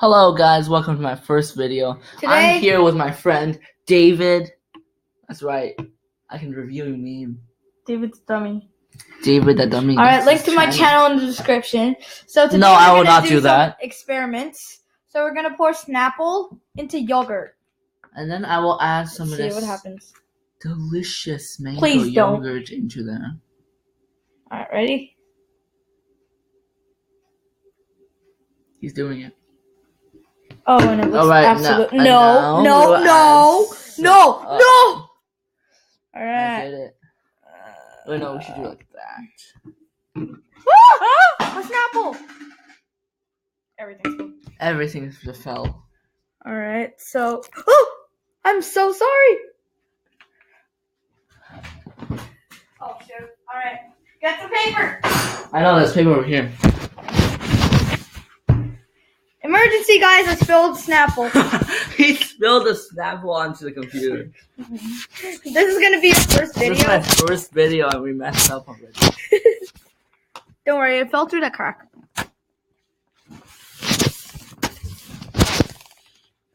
Hello guys, welcome to my first video. Today, I'm here with my friend David. That's right, I can review your name. David's dummy. David the dummy. Alright, link to my channel in the description. So today I will not do some that. Experiments. So we're gonna pour Snapple into yogurt. And then I will add some of See this what happens. delicious mango Please don't. yogurt into there. Alright, ready? He's doing it. Oh, and it looks Alright, absolutely no. No. Alright. I did it. Wait, no, we should do it like that. A Snapple! Everything's cool. Everything just fell. Alright, so I'm so sorry. Oh shoot. Alright. Get the paper. I know there's paper over here. Emergency, guys, I spilled Snapple. He spilled the Snapple onto the computer. This is gonna be your first video. This is my first video and we messed up already. Don't worry, it fell through that crack.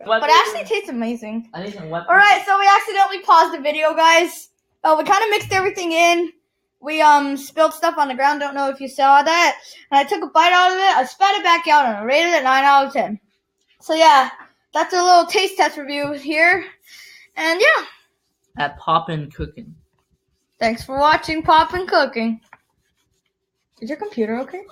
But it actually tastes amazing. I need some weapons. Alright, so we accidentally paused the video, guys. We kind of mixed everything in. We spilled stuff on the ground. Don't know if you saw that. And I took a bite out of it. I spat it back out and I rated it 9 out of 10. So yeah, that's a little taste test review here. And yeah. At Popin Cooking. Thanks for watching Popin Cooking. Is your computer okay?